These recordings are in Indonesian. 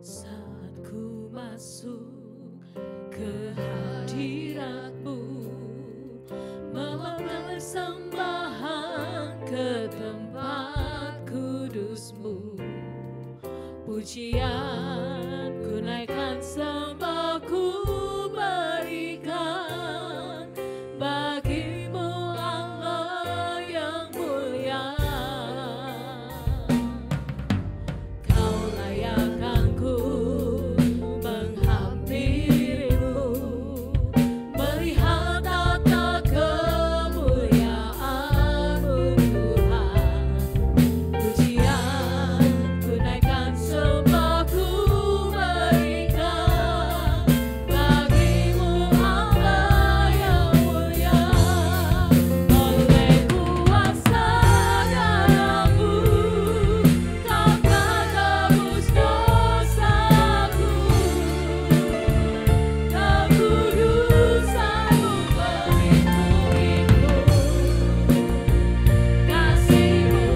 Saat ku masuk ke hadirat-Mu, membawa persembahan ke tempat kudus-Mu, pujian ku naikkan, sembah ku berikan bagi-Mu Allah yang mulia. Kau layak aku menghampiri-Mu, melihat tata kemuliaan-Mu Tuhan. Pujian ku naikkan, sembah ku berikan bagi-Mu Allah yang mulia. Oleh kuasa darah-Mu takkan tebus dosaku, kekudusan-Mu melindungiku, kasih-Mu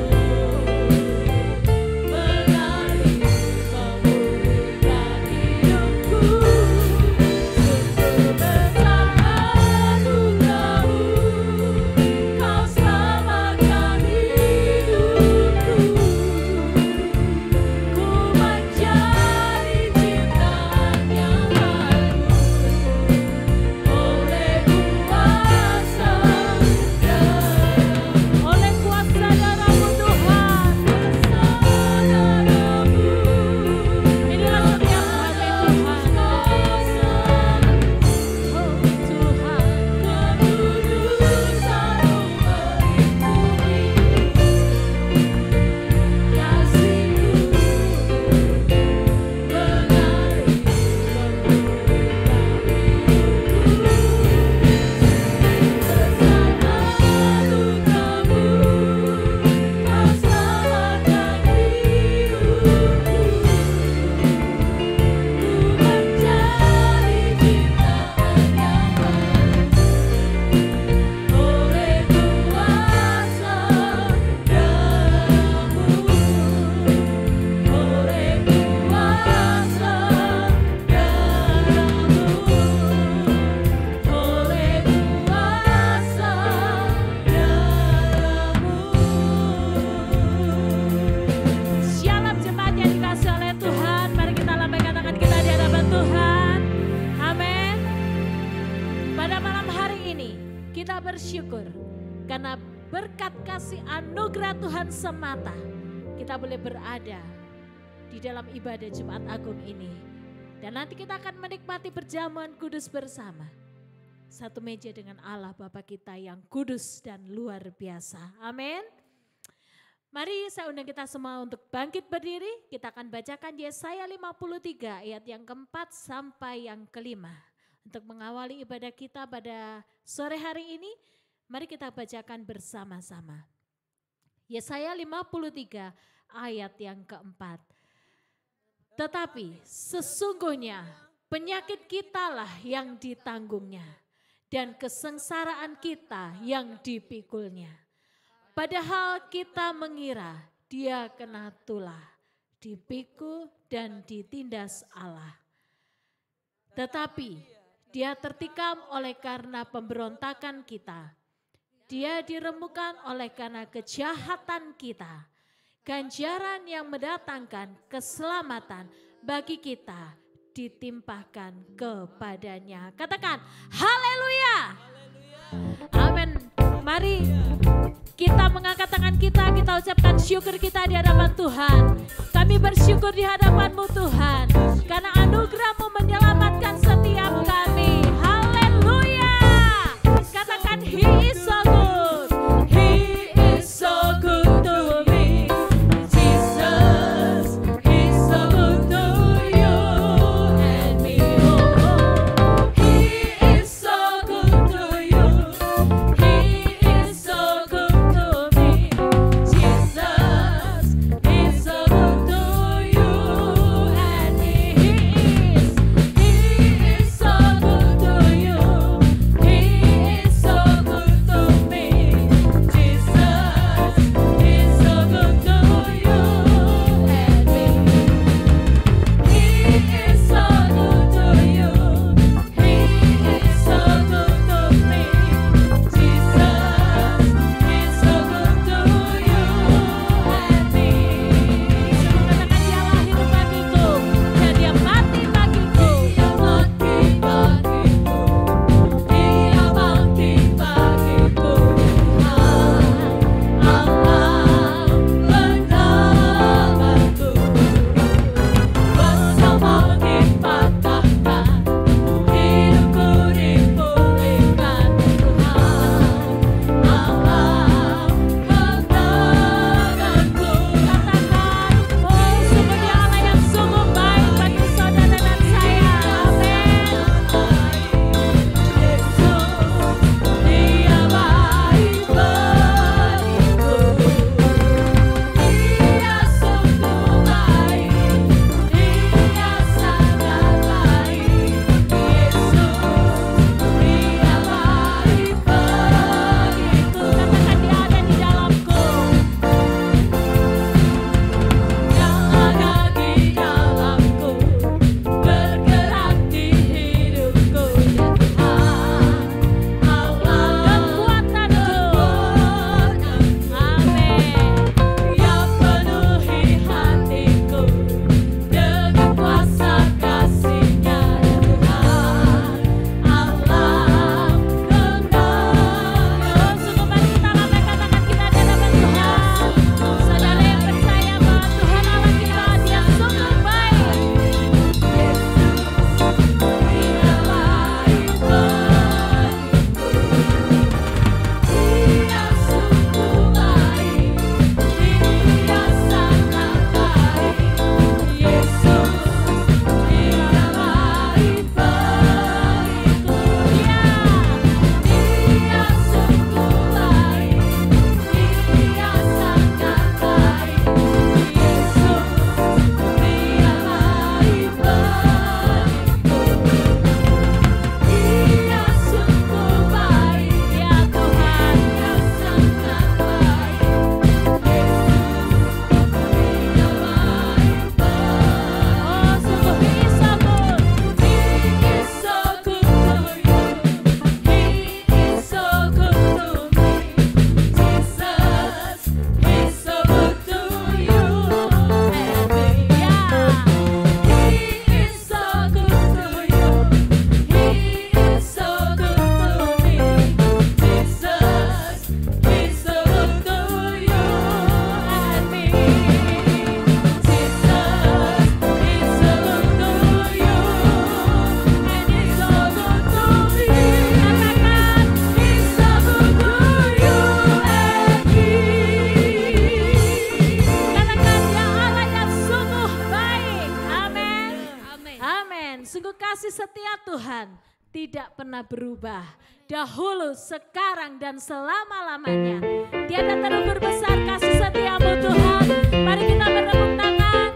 mengalir memulihkan hidupku. Sungguh besar anugerah-Mu, Kau selamatkan hidupku. Ku menjadi ciptaan yang baru oleh kuasa darah-Mu. Oleh kuasa darah-Mu Tuhan, kuasa darah-Mu. Inilah setiap kami Tuhan. Oh Tuhan, kekudusan-Mu melindungiku, kasih-Mu mengalir memulihkan hidupku. Besar anugerah-Mu, Kau selamatkan hidupku. Ku menjadi ciptaan yang baru oleh kuasa darah-Mu, oleh kuasa darah-Mu, oleh kuasa darah-Mu. Shalom jemaat yang dikasihi oleh Tuhan, mari kita lambaikan tangan kita di hadapan Tuhan. Amin. Pada malam hari ini kita bersyukur karena berkat kasih anugerah Tuhan semata kita boleh berada di dalam ibadah Jumat Agung ini. Dan nanti kita akan menikmati perjamuan kudus bersama. Satu meja dengan Allah Bapa kita yang kudus dan luar biasa. Amin. Mari saya undang kita semua untuk bangkit berdiri. Kita akan bacakan Yesaya 53 ayat yang keempat sampai yang kelima. Untuk mengawali ibadah kita pada sore hari ini, mari kita bacakan bersama-sama. Yesaya 53 ayat yang keempat. Tetapi sesungguhnya penyakit kitalah yang ditanggungnya dan kesengsaraan kita yang dipikulnya. Padahal kita mengira dia kena tulah, dipikul dan ditindas Allah. Tetapi dia tertikam oleh karena pemberontakan kita. Dia diremukkan oleh karena kejahatan kita. Ganjaran yang mendatangkan keselamatan bagi kita ditimpahkan kepadanya. Katakan haleluya. Amin. Mari kita mengangkat tangan kita ucapkan syukur kita di hadapan Tuhan. Kami bersyukur di hadapan-Mu Tuhan, karena anugerah-Mu menyelamatkan setiap kami. Haleluya. Katakan He is so good. He is so good to me. Jesus is so good to you and me. Oh, He is so good to you. He is so good to me. Jesus is so good to you and me. He is so good to you. He is so good to me. Jesus is so good to you and me. He is so good to you. He is so good to me. Jesus is so good to you and me. Katakan dialah hidup bagiku dan dia mati bagiku. Dia mati bagiku. Dia mati bagiku. Tuhan Allah menamaku. Bersama dipatahkan, hidupku dipulihkan. Tuhan Allah menamaku. Katakan, oh sungguh dia Allah yang sungguh baik bagi saudara dan saya. Amin. Yesus, dia baik bagiku. Dia sungguh baik. Dia sangat baik. Yesus, dia baik bagiku. Katakan dia ada di dalamku. Dia ada di dalamku. Bergerak di hidupku. Tuhan Allah kekuatanku. Amin. Dia penuhi hatiku dengan kuasa kasih-Nya. Tuhan Allah mengenal. Sungguh mari kita lambaikan tangan kita di hadapan Tuhan. Saudara yang percaya bahwa Tuhan Allah kita dia sungguh baik. Sungguh kasih setia Tuhan tidak pernah berubah. Dahulu, sekarang, dan selama-lamanya. Tiada terukur besar kasih setiamu Tuhan. Mari kita bertepuk tangan.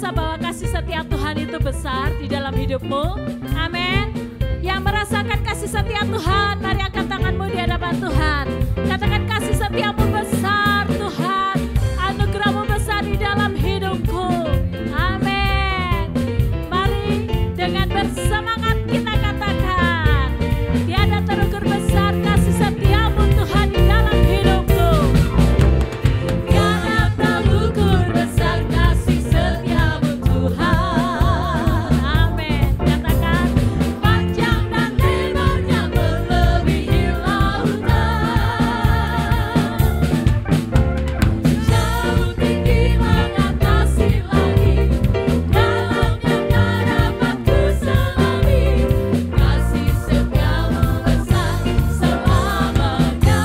merasa bahwa kasih setia Tuhan itu besar di dalam hidupmu? Amin. Yang merasakan kasih setia Tuhan, mari angkat tanganmu di hadapan Tuhan. Katakan, kasih setiamu besar Tuhan, anugerahmu besar di dalam hidupku. Amin. Mari dengan bersemangat kita katakan, tiada terukur besar kasih setiamu Tuhan di dalam hidupku. Tiada terukur besar kasih setiamu Tuhan. Amin. Katakan, panjang dan lebarnya melebihi lautan. Jauh tinggi mengatasi langit, dalamnya tak dapat kuselami. Kasih setiamu besar selamanya.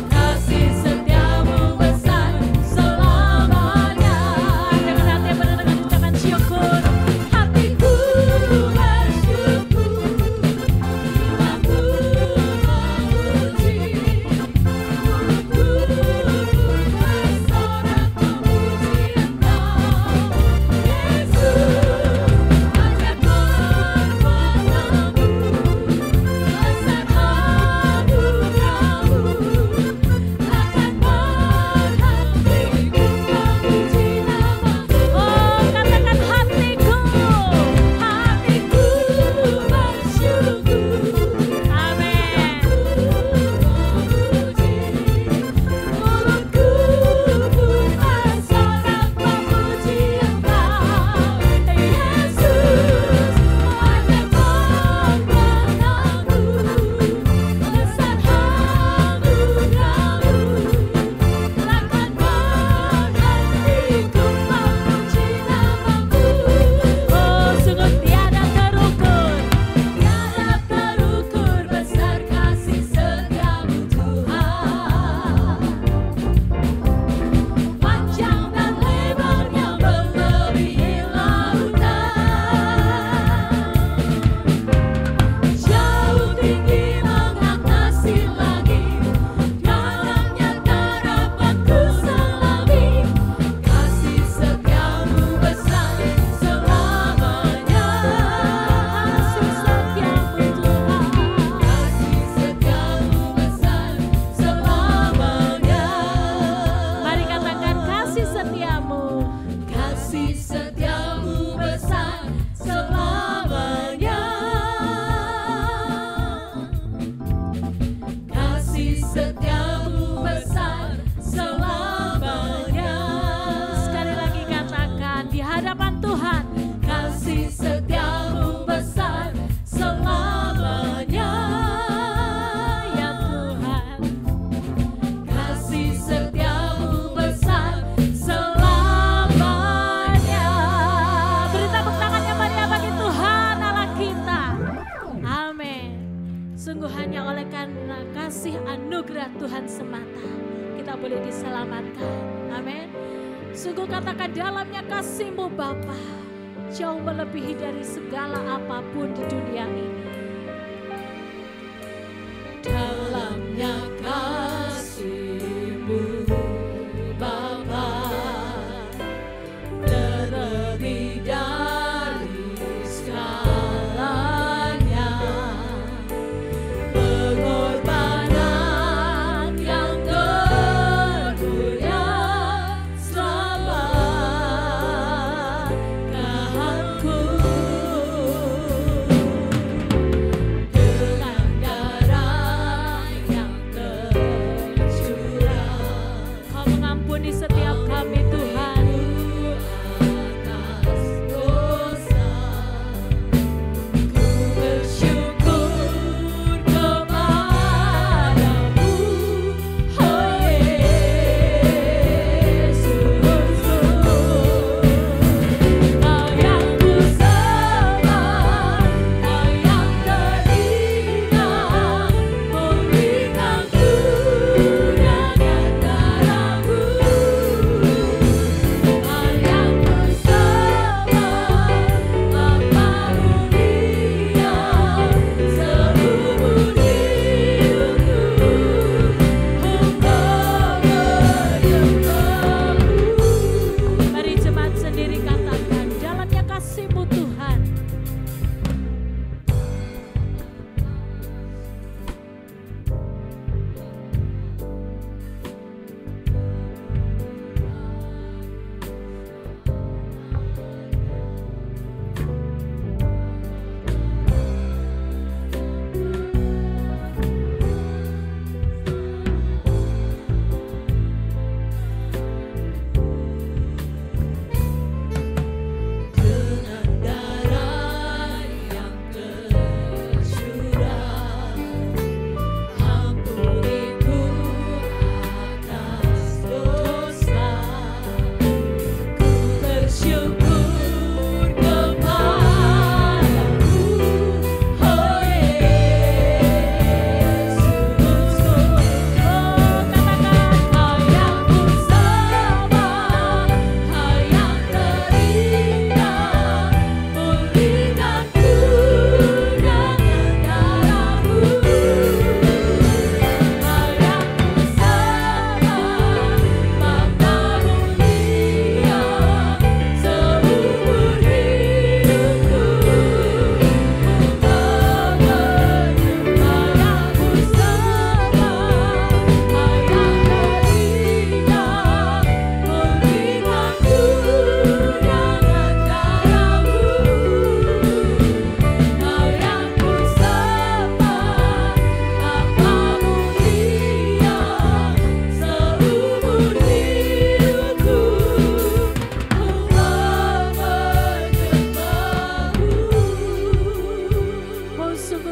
Kasih setiamu besar selamanya. Dengan hati yang penuh dengan ucapan syukur, hatiku bersyukur, jiwaku memuji, mulutku bersorak memuji Engkau, Yesus. Ajar perbuatanmu, besar anugerahmu, takkan berhenti ku memuji namamu. Oh, katakan, hatiku bersyukur. Amin. Memuji, mulutku bersorak memuji Engkau, Yesus. Ajar perbuatanmu, besar anugerahmu, takkan berhenti ku memuji namamu. Oh, sungguh tiada terukur besar kasih setiamu Tuhan. Panjang dan lebarnya melebihi lautan. Jauh tinggi mengatasi langit, dalamnya tak dapat kuselami. Kasih setiamu besar selamanya. Kasih setiamu Tuhan, kasih setiamu besar selamanya. Mari katakan, kasih setiamu besar selamanya. Kasih setiamu besar selamanya. Sekali lagi katakan di hadapan Tuhan, kasih setiamu besar selamanya. Ya Tuhan, kasih setiamu besar selamanya. Beri tepuk tangan yang meriah bagi Tuhan Allah kita. Amin. Sungguh hanya oleh karena kasih anugerah Tuhan semata kita boleh diselamatkan. Amin. Sungguh katakan, dalamnya kasih-Mu Bapa jauh melebihi dari segala apapun di dunia ini. Dalamnya kasih-Mu Bapa terlebih dari segalanya, pengorbanan yang termulia selamatkanku.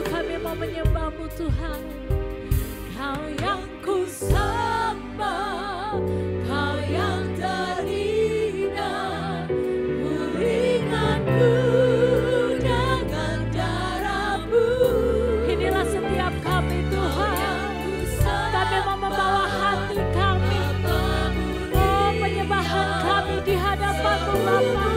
Kami mau menyembah-Mu Tuhan. Kau yang ku sembah, Kau yang terindah, puringanku dengan darah-Mu. Inilah setiap kami Tuhan. Kami mau membawa hati kami, penyembahan kami di hadapan-Mu Bapa.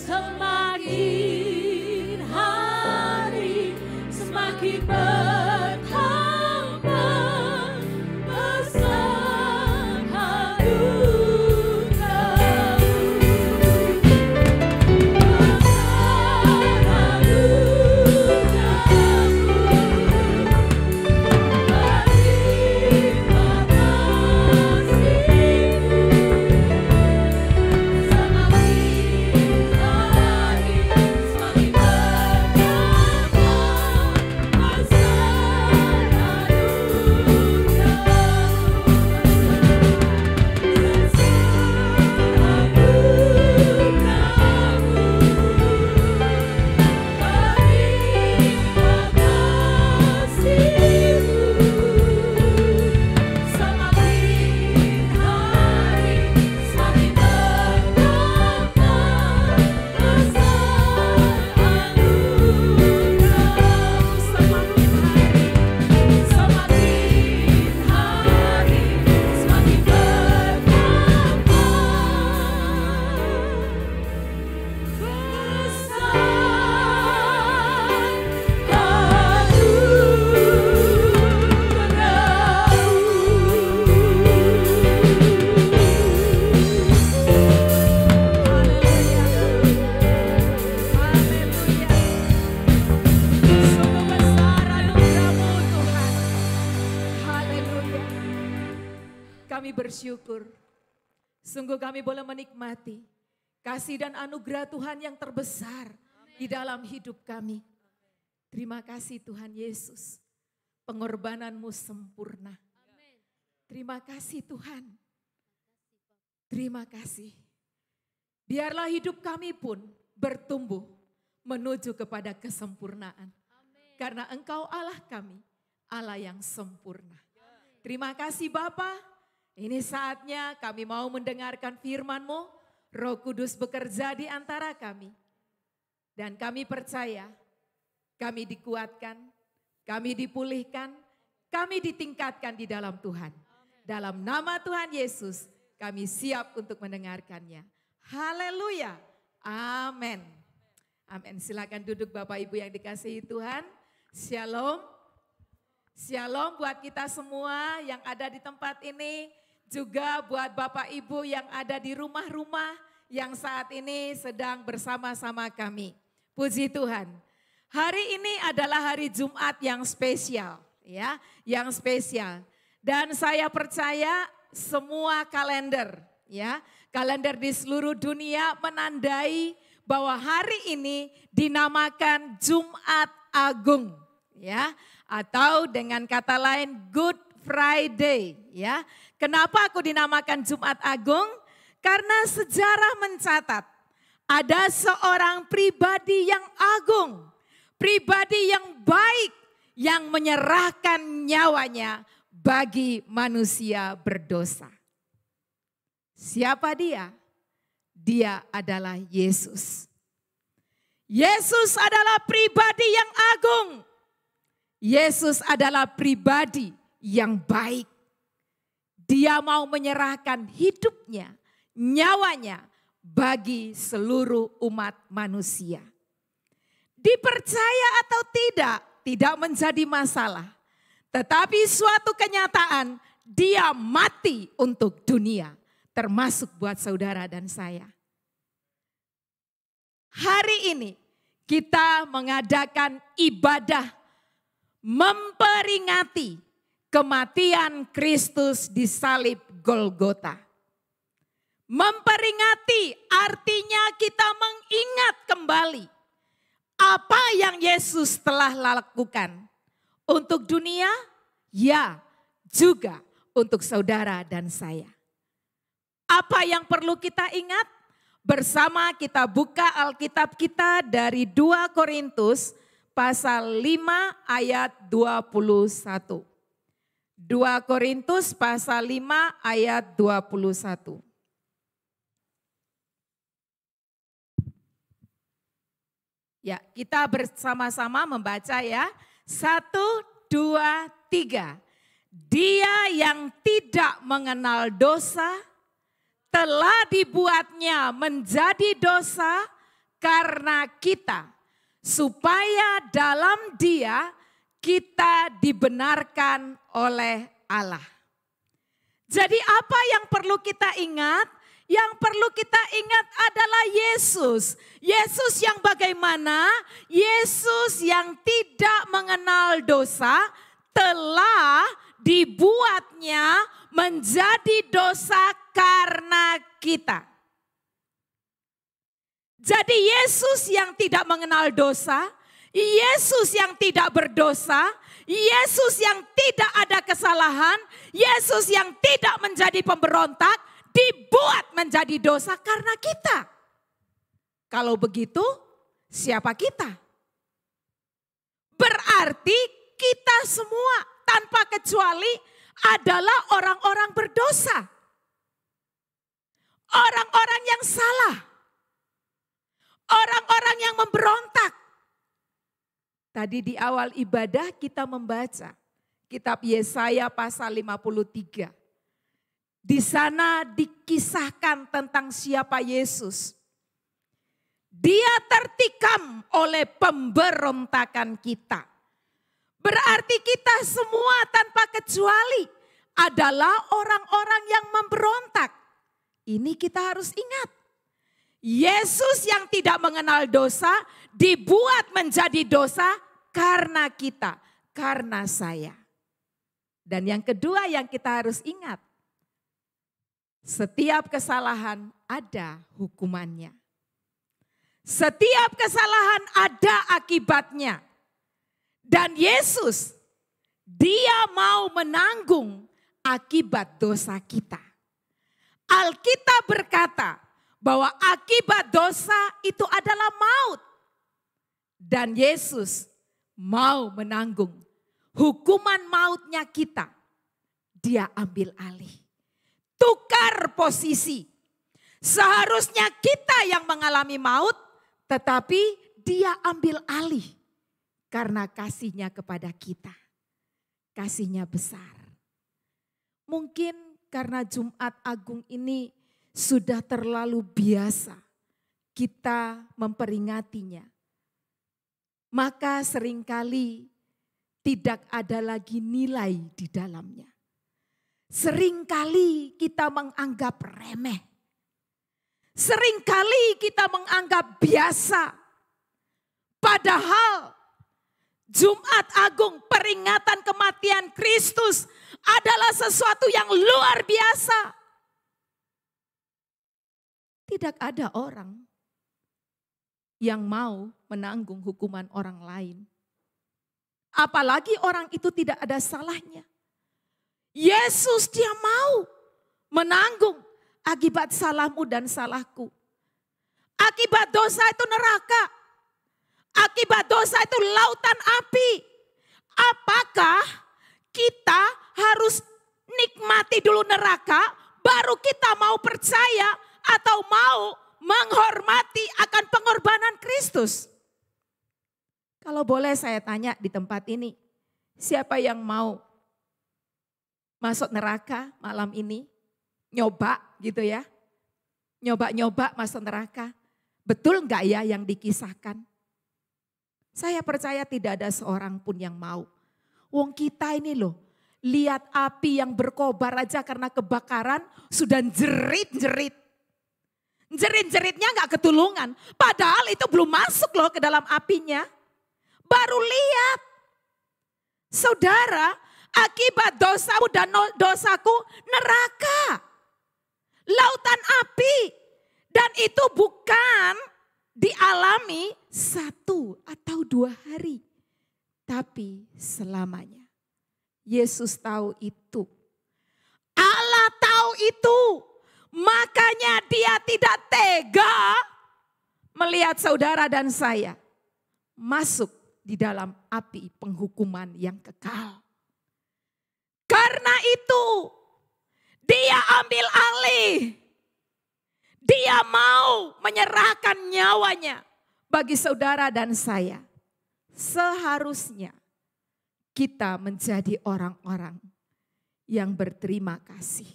Semakin hari semakin bertambah besar bersyukur. Sungguh kami boleh menikmati kasih dan anugerah Tuhan yang terbesar di dalam hidup kami. Terima kasih Tuhan Yesus, pengorbananmu sempurna. Terima kasih Tuhan. Terima kasih. Biarlah hidup kami pun bertumbuh menuju kepada kesempurnaan. Karena Engkau Allah kami, Allah yang sempurna. Terima kasih Bapa, Ini saatnya kami mau mendengarkan firman-Mu. Roh Kudus bekerja di antara kami. Dan kami percaya, kami dikuatkan, kami dipulihkan, kami ditingkatkan di dalam Tuhan. Dalam nama Tuhan Yesus, kami siap untuk mendengarkannya. Haleluya. Amin. Amin. Silakan duduk Bapak Ibu yang dikasihi Tuhan. Shalom. Shalom buat kita semua yang ada di tempat ini. Juga buat Bapak Ibu yang ada di rumah-rumah yang saat ini sedang bersama-sama kami. Puji Tuhan. Hari ini adalah hari Jumat yang spesial, ya, yang spesial. Dan saya percaya semua kalender, ya, kalender di seluruh dunia menandai bahwa hari ini dinamakan Jumat Agung, ya, atau dengan kata lain Good Friday, ya. Kenapa aku dinamakan Jumat Agung? Karena sejarah mencatat ada seorang pribadi yang agung, pribadi yang baik yang menyerahkan nyawanya bagi manusia berdosa. Siapa dia? Dia adalah Yesus. Yesus adalah pribadi yang agung. Yesus adalah pribadi yang baik. Dia mau menyerahkan hidupnya, nyawanya bagi seluruh umat manusia. Dipercaya atau tidak menjadi masalah. Tetapi suatu kenyataan, dia mati untuk dunia, termasuk buat saudara dan saya. Hari ini kita mengadakan ibadah memperingati kematian Kristus di salib Golgota. Memperingati artinya kita mengingat kembali apa yang Yesus telah lakukan untuk dunia, ya, juga untuk saudara dan saya. Apa yang perlu kita ingat? Bersama kita buka Alkitab kita dari 2 Korintus pasal 5 ayat 21. 2 Korintus pasal 5 ayat 21. Ya, kita bersama-sama membaca ya. 1, 2, 3. Dia yang tidak mengenal dosa telah dibuatnya menjadi dosa karena kita, supaya dalam Dia kita dibenarkan oleh Allah. Jadi apa yang perlu kita ingat? Yang perlu kita ingat adalah Yesus. Yesus yang bagaimana? Yesus yang tidak mengenal dosa telah dibuatnya menjadi dosa karena kita. Jadi Yesus yang tidak mengenal dosa, Yesus yang tidak berdosa, Yesus yang tidak ada kesalahan, Yesus yang tidak menjadi pemberontak, dibuat menjadi dosa karena kita. Kalau begitu, siapa kita? Berarti kita semua tanpa kecuali adalah orang-orang berdosa. Orang-orang yang salah. Orang-orang yang memberontak. Tadi di awal ibadah kita membaca kitab Yesaya pasal 53. Di sana dikisahkan tentang siapa Yesus. Dia tertikam oleh pemberontakan kita. Berarti kita semua tanpa kecuali adalah orang-orang yang memberontak. Ini kita harus ingat. Yesus yang tidak mengenal dosa dibuat menjadi dosa karena kita, karena saya. Dan yang kedua yang kita harus ingat, setiap kesalahan ada hukumannya. Setiap kesalahan ada akibatnya. Dan Yesus, dia mau menanggung akibat dosa kita. Alkitab berkata bahwa akibat dosa itu adalah maut. Dan Yesus mau menanggung hukuman mautnya kita. Dia ambil alih. bergeser posisi. Seharusnya kita yang mengalami maut, tetapi dia ambil alih karena kasihnya kepada kita. Kasihnya besar. Mungkin karena Jumat Agung ini sudah terlalu biasa kita memperingatinya. Maka seringkali tidak ada lagi nilai di dalamnya. Seringkali kita menganggap remeh. Seringkali kita menganggap biasa. Padahal Jumat Agung, peringatan kematian Kristus adalah sesuatu yang luar biasa. Tidak ada orang yang mau menanggung hukuman orang lain. Apalagi orang itu tidak ada salahnya. Yesus dia mau menanggung akibat salahmu dan salahku. Akibat dosa itu neraka. Akibat dosa itu lautan api. Apakah kita harus nikmati dulu neraka baru kita mau percaya atau mau menghormati akan pengorbanan Kristus? Kalau boleh saya tanya di tempat ini, siapa yang mau masuk neraka malam ini? Nyoba gitu ya. Nyoba-nyoba masuk neraka. Betul enggak ya yang dikisahkan? Saya percaya tidak ada seorang pun yang mau. Wong kita ini loh, lihat api yang berkobar aja karena kebakaran sudah jerit-jerit. Jerit-jeritnya enggak ketulungan. Padahal itu belum masuk loh ke dalam apinya. Baru lihat. Saudara, akibat dosamu dan dosaku neraka. Lautan api. Dan itu bukan dialami 1 atau 2 hari. Tapi selamanya. Yesus tahu itu. Allah tahu itu. Makanya dia tidak tega melihat saudara dan saya masuk di dalam api penghukuman yang kekal. Karena itu dia ambil alih. Dia mau menyerahkan nyawanya bagi saudara dan saya. Seharusnya kita menjadi orang-orang yang berterima kasih.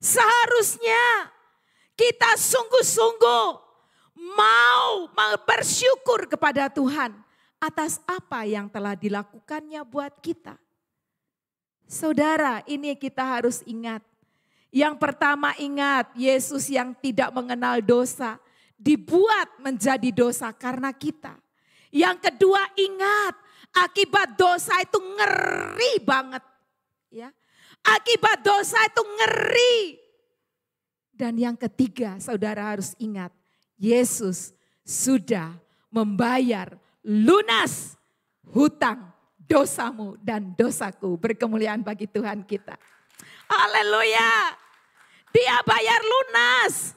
Seharusnya kita sungguh-sungguh mau bersyukur kepada Tuhan atas apa yang telah dilakukannya buat kita. Saudara, ini kita harus ingat. Yang pertama ingat, Yesus yang tidak mengenal dosa dibuat menjadi dosa karena kita. Yang kedua ingat, akibat dosa itu ngeri banget. Ya, akibat dosa itu ngeri. Dan yang ketiga, saudara harus ingat, Yesus sudah membayar lunas hutang dosamu dan dosaku. Berkemuliaan bagi Tuhan kita. Haleluya. Dia bayar lunas.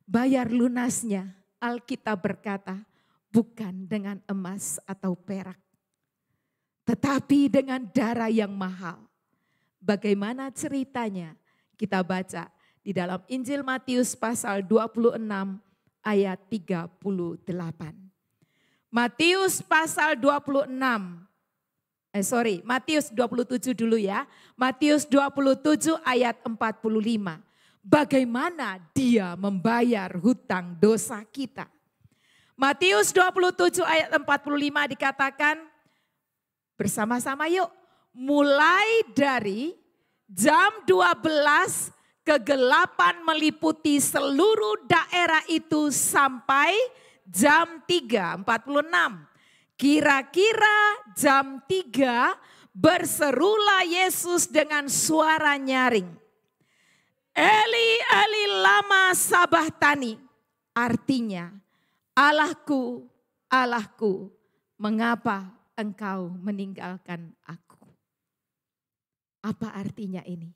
Bayar lunasnya, Alkitab berkata, bukan dengan emas atau perak. Tetapi dengan darah yang mahal. Bagaimana ceritanya? Kita baca di dalam Injil Matius pasal 26 ayat 38. Matius pasal 26. Matius 27 dulu ya. Matius 27 ayat 45. Bagaimana dia membayar hutang dosa kita. Matius 27 ayat 45 dikatakan, bersama-sama yuk. Mulai dari jam 12 kegelapan meliputi seluruh daerah itu sampai jam 3.46. Kira-kira jam 3 berserulah Yesus dengan suara nyaring. Eli, Eli lama sabachthani. Artinya, Allahku, Allahku, mengapa engkau meninggalkan aku? Apa artinya ini?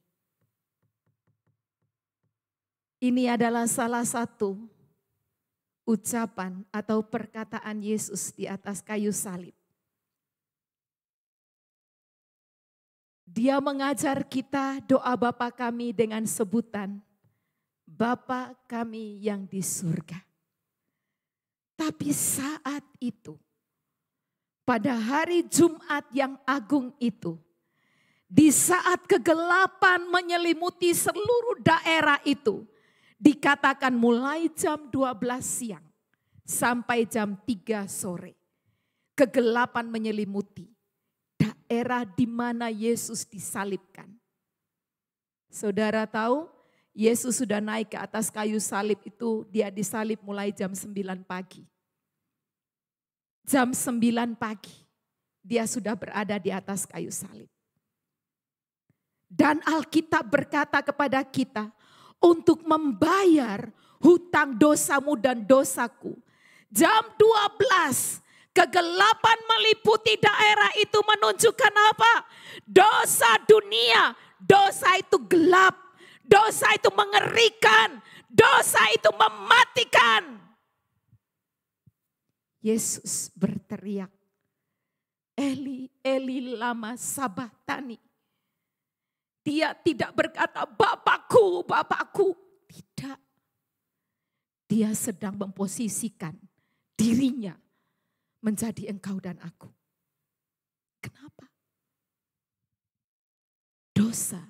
Ini adalah salah satu ucapan atau perkataan Yesus di atas kayu salib. Dia mengajar kita doa Bapa kami dengan sebutan Bapa kami yang di surga. Tapi saat itu, pada hari Jumat yang agung itu, di saat kegelapan menyelimuti seluruh daerah itu, dikatakan mulai jam 12 siang sampai jam 3 sore. Kegelapan menyelimuti daerah di mana Yesus disalibkan. Saudara tahu, Yesus sudah naik ke atas kayu salib itu, dia disalib mulai jam 9 pagi. Jam 9 pagi, dia sudah berada di atas kayu salib. Dan Alkitab berkata kepada kita, untuk membayar hutang dosamu dan dosaku. Jam 12, kegelapan meliputi daerah itu menunjukkan apa? Dosa dunia, dosa itu gelap, dosa itu mengerikan, dosa itu mematikan. Yesus berteriak, Eli, Eli lama sabachthani. Dia tidak berkata, Bapakku, Bapakku. Tidak. Dia sedang memposisikan dirinya menjadi engkau dan aku. Kenapa? Dosa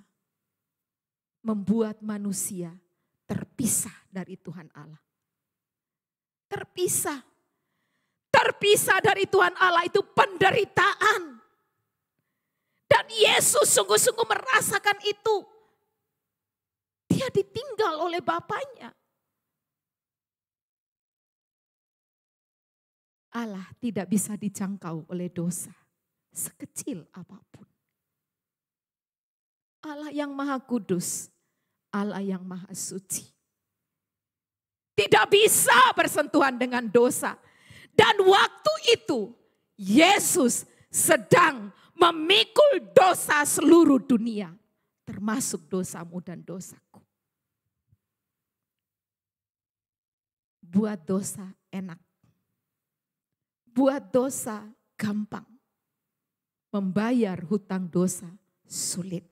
membuat manusia terpisah dari Tuhan Allah. Terpisah. Terpisah dari Tuhan Allah itu penderitaan. Dan Yesus sungguh-sungguh merasakan itu. Dia ditinggal oleh Bapaknya. Allah tidak bisa dijangkau oleh dosa, sekecil apapun. Allah yang maha kudus, Allah yang maha suci. Tidak bisa bersentuhan dengan dosa. Dan waktu itu Yesus sedang memikul dosa seluruh dunia, termasuk dosamu dan dosaku. Buat dosa enak. Buat dosa gampang. Membayar hutang dosa sulit.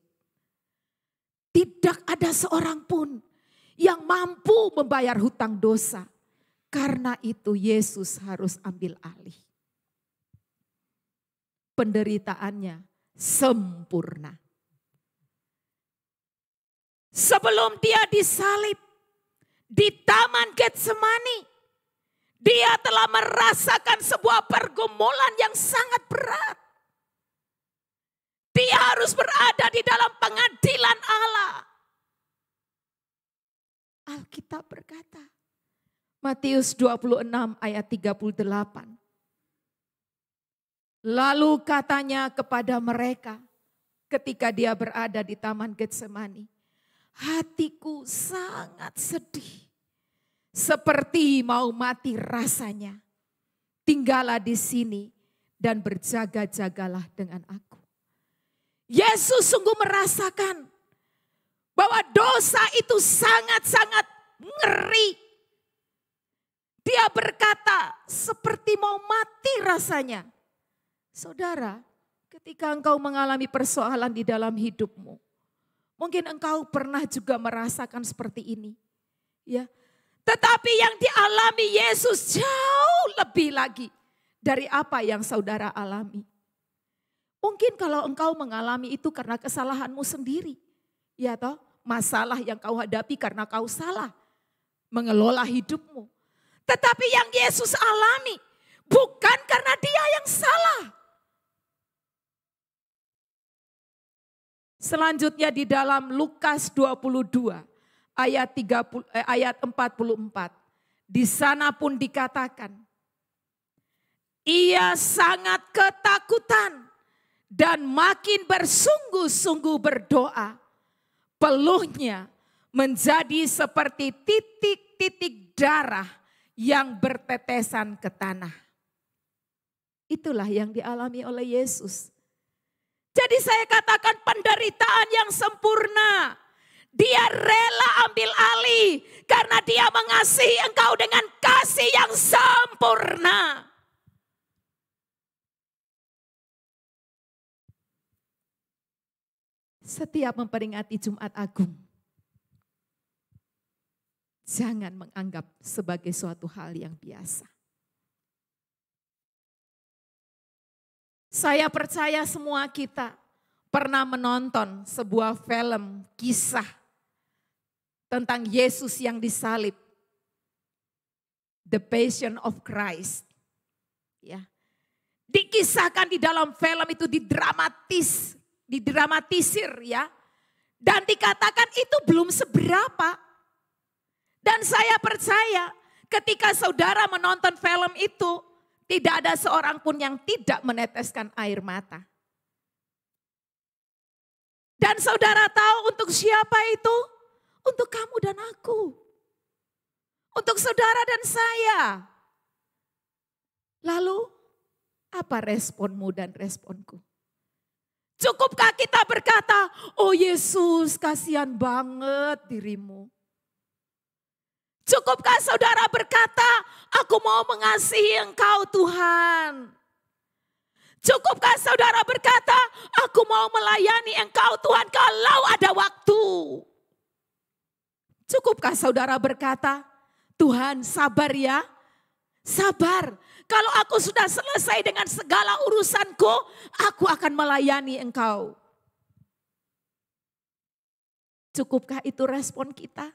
Tidak ada seorang pun yang mampu membayar hutang dosa. Karena itu Yesus harus ambil alih. Penderitaannya sempurna. Sebelum dia disalib di Taman Getsemani, dia telah merasakan sebuah pergumulan yang sangat berat. Dia harus berada di dalam pengadilan Allah. Alkitab berkata, Matius 26 ayat 38. Lalu katanya kepada mereka ketika dia berada di Taman Getsemani, hatiku sangat sedih, seperti mau mati rasanya. Tinggallah di sini dan berjaga-jagalah dengan aku. Yesus sungguh merasakan bahwa dosa itu sangat-sangat ngeri. Dia berkata seperti mau mati rasanya. Saudara, ketika engkau mengalami persoalan di dalam hidupmu, mungkin engkau pernah juga merasakan seperti ini. Ya, tetapi yang dialami Yesus jauh lebih lagi dari apa yang saudara alami. Mungkin kalau engkau mengalami itu karena kesalahanmu sendiri. Ya toh, masalah yang kau hadapi karena kau salah mengelola hidupmu. Tetapi yang Yesus alami bukan karena dia yang salah. Selanjutnya di dalam Lukas 22 ayat 44. Di sana pun dikatakan, ia sangat ketakutan dan makin bersungguh-sungguh berdoa. Peluhnya menjadi seperti titik-titik darah yang bertetesan ke tanah. Itulah yang dialami oleh Yesus. Jadi saya katakan penderitaan yang sempurna. Dia rela ambil alih karena dia mengasihi engkau dengan kasih yang sempurna. setiap memperingati Jumat Agung, jangan menganggap sebagai suatu hal yang biasa. Saya percaya semua kita pernah menonton sebuah film kisah tentang Yesus yang disalib. The Passion of Christ. Ya. Dikisahkan di dalam film itu didramatisir ya. Dan dikatakan itu belum seberapa. Dan saya percaya ketika saudara menonton film itu, tidak ada seorang pun yang tidak meneteskan air mata. Dan saudara tahu untuk siapa itu? Untuk kamu dan aku. Untuk saudara dan saya. Lalu apa responmu dan responku? Cukupkah kita berkata, oh Yesus kasihan banget dirimu. Cukupkah saudara berkata, aku mau mengasihi Engkau Tuhan. Cukupkah saudara berkata, aku mau melayani Engkau Tuhan kalau ada waktu. Cukupkah saudara berkata, Tuhan sabar ya, sabar. Kalau aku sudah selesai dengan segala urusanku, aku akan melayani Engkau. Cukupkah itu respon kita?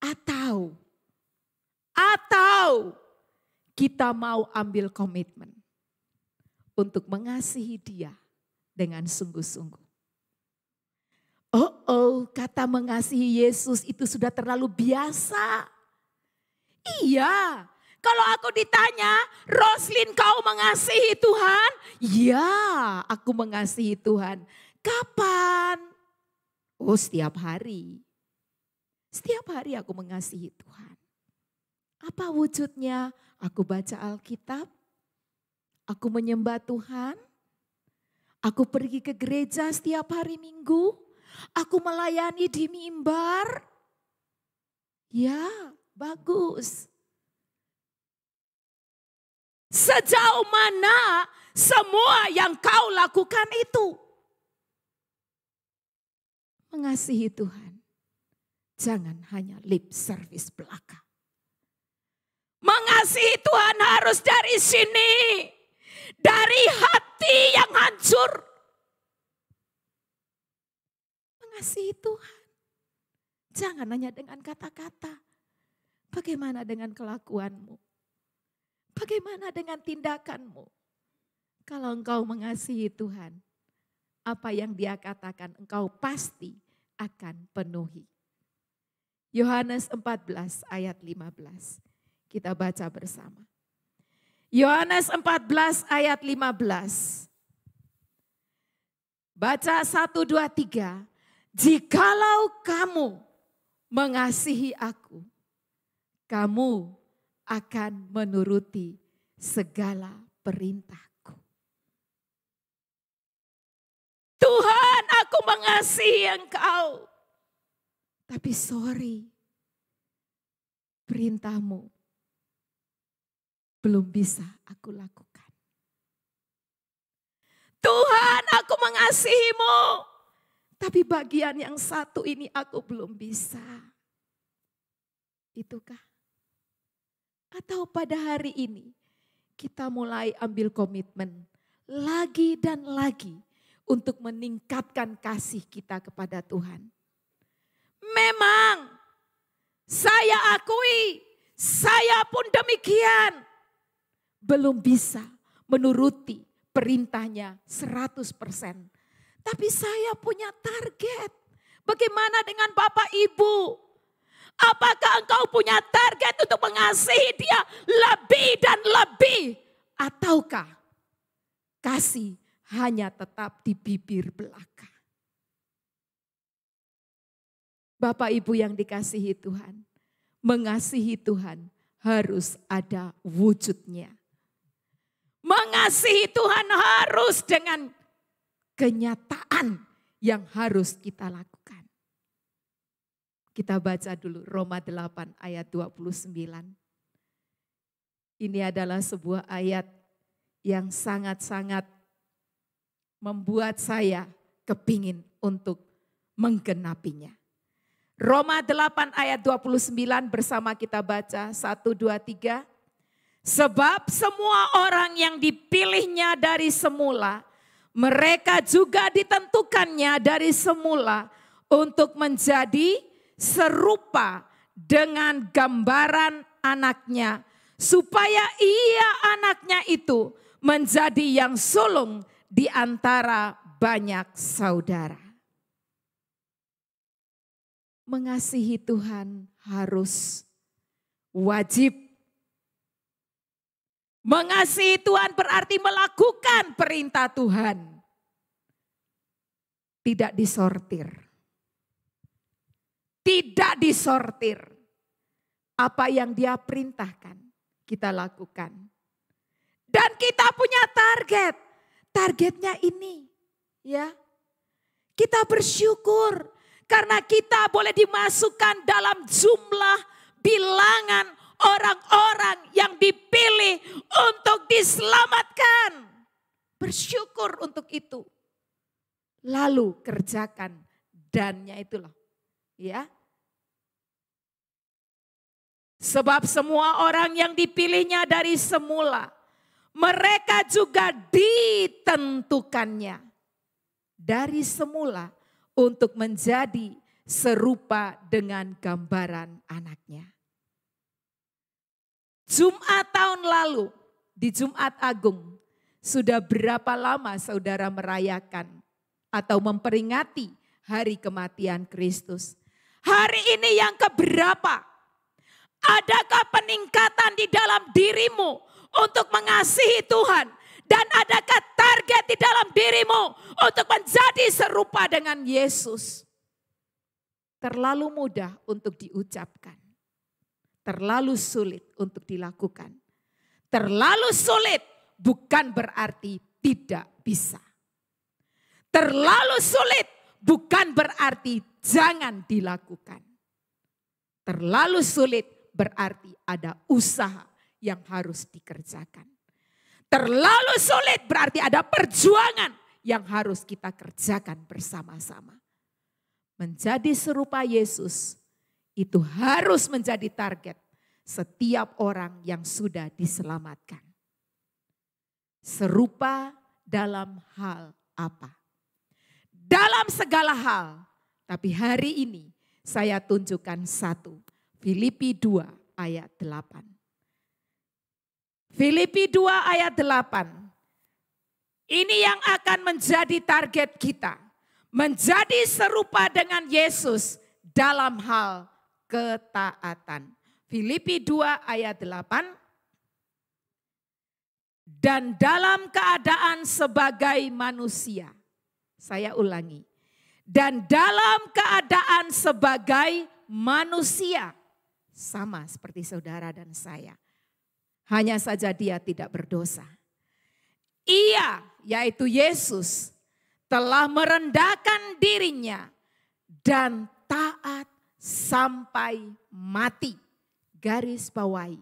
Atau kita mau ambil komitmen untuk mengasihi Dia dengan sungguh-sungguh. Kata mengasihi Yesus itu sudah terlalu biasa. Iya, kalau aku ditanya, Roslin kau mengasihi Tuhan? Ya, aku mengasihi Tuhan. Kapan? Oh, setiap hari. Setiap hari aku mengasihi Tuhan. Apa wujudnya? Aku baca Alkitab, aku menyembah Tuhan, aku pergi ke gereja setiap hari Minggu, aku melayani di mimbar. Ya, bagus. Sejauh mana semua yang kau lakukan itu? Mengasihi Tuhan. Jangan hanya lip service belaka. Mengasihi Tuhan harus dari sini. Dari hati yang hancur. Mengasihi Tuhan. Jangan hanya dengan kata-kata. Bagaimana dengan kelakuanmu? Bagaimana dengan tindakanmu? Kalau engkau mengasihi Tuhan, apa yang Dia katakan engkau pasti akan penuhi. Yohanes 14 ayat 15. Kita baca bersama. Yohanes 14 ayat 15. Baca 1, 2, 3. Jikalau kamu mengasihi aku, kamu akan menuruti segala perintahku. Tuhan, aku mengasihi Engkau. Tapi sorry, perintahmu belum bisa aku lakukan. Tuhan, aku mengasihimu. Tapi bagian yang satu ini aku belum bisa. Itukah? Atau pada hari ini kita mulai ambil komitmen lagi dan lagi untuk meningkatkan kasih kita kepada Tuhan. Memang saya akui, saya pun demikian. Belum bisa menuruti perintahnya 100%. Tapi saya punya target. Bagaimana dengan Bapak Ibu? Apakah engkau punya target untuk mengasihi Dia lebih dan lebih? Ataukah kasih hanya tetap di bibir belaka? Bapak Ibu yang dikasihi Tuhan, mengasihi Tuhan harus ada wujudnya. Mengasihi Tuhan harus dengan kenyataan yang harus kita lakukan. Kita baca dulu Roma 8 ayat 29. Ini adalah sebuah ayat yang sangat-sangat membuat saya kepingin untuk menggenapinya. Roma 8 ayat 29 bersama kita baca 1, 2, 3. Sebab semua orang yang dipilihnya dari semula, mereka juga ditentukannya dari semula untuk menjadi serupa dengan gambaran anaknya, supaya ia anaknya itu menjadi yang sulung di antara banyak saudara. Mengasihi Tuhan harus wajib. Mengasihi Tuhan berarti melakukan perintah Tuhan. Tidak disortir. Tidak disortir. Apa yang Dia perintahkan, kita lakukan. Dan kita punya target. Targetnya ini, ya. Kita bersyukur karena kita boleh dimasukkan dalam jumlah bilangan orang-orang yang dipilih untuk diselamatkan. Bersyukur untuk itu. Lalu kerjakan dannya itu loh. Ya. Sebab semua orang yang dipilihnya dari semula, mereka juga ditentukannya dari semula untuk menjadi serupa dengan gambaran anaknya. Jumat tahun lalu, di Jumat Agung, sudah berapa lama saudara merayakan atau memperingati hari kematian Kristus? Hari ini yang keberapa? Adakah peningkatan di dalam dirimu untuk mengasihi Tuhan? Dan adakah target di dalam dirimu untuk menjadi serupa dengan Yesus? Terlalu mudah untuk diucapkan. Terlalu sulit untuk dilakukan. Terlalu sulit bukan berarti tidak bisa. Terlalu sulit bukan berarti jangan dilakukan. Terlalu sulit berarti ada usaha yang harus dikerjakan. Terlalu sulit berarti ada perjuangan yang harus kita kerjakan bersama-sama. Menjadi serupa Yesus itu harus menjadi target setiap orang yang sudah diselamatkan. Serupa dalam hal apa? Dalam segala hal, tapi hari ini saya tunjukkan satu. Filipi 2 ayat 8. Filipi 2 ayat 8. Ini yang akan menjadi target kita. Menjadi serupa dengan Yesus dalam hal ketaatan. Filipi 2 ayat 8. Dan dalam keadaan sebagai manusia. Saya ulangi. Dan dalam keadaan sebagai manusia. Sama seperti saudara dan saya. Hanya saja dia tidak berdosa. Ia, yaitu Yesus, telah merendahkan dirinya dan taat sampai mati. Garis bawahi.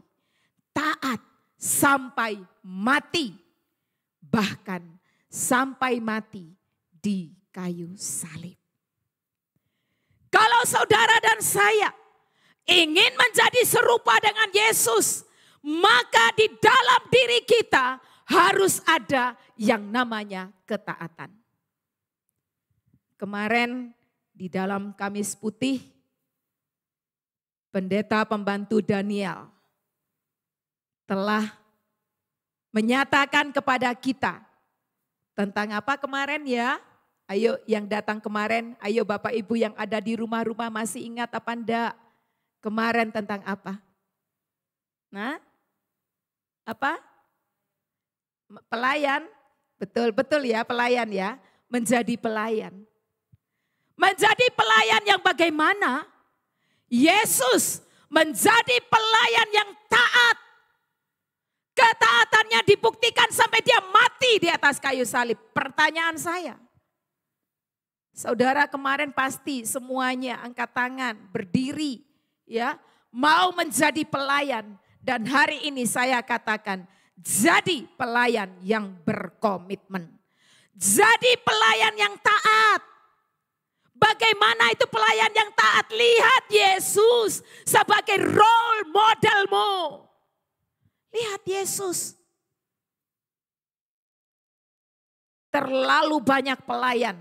Taat sampai mati. Bahkan sampai mati di kayu salib. Kalau saudara dan saya ingin menjadi serupa dengan Yesus, maka di dalam diri kita harus ada yang namanya ketaatan. Kemarin di dalam Kamis Putih, pendeta pembantu Daniel telah menyatakan kepada kita tentang apa kemarin ya? Ayo yang datang kemarin, ayo Bapak Ibu yang ada di rumah-rumah masih ingat apa enggak? Kemarin tentang apa? Nah, apa? Pelayan, betul ya pelayan ya. Menjadi pelayan. Menjadi pelayan yang bagaimana? Yesus menjadi pelayan yang taat. Ketaatannya dibuktikan sampai dia mati di atas kayu salib. Pertanyaan saya. Saudara kemarin pasti semuanya angkat tangan, berdiri. Ya, mau menjadi pelayan dan hari ini saya katakan jadi pelayan yang berkomitmen. Jadi pelayan yang taat. Bagaimana itu pelayan yang taat? Lihat Yesus sebagai role modelmu. Lihat Yesus. Terlalu banyak pelayan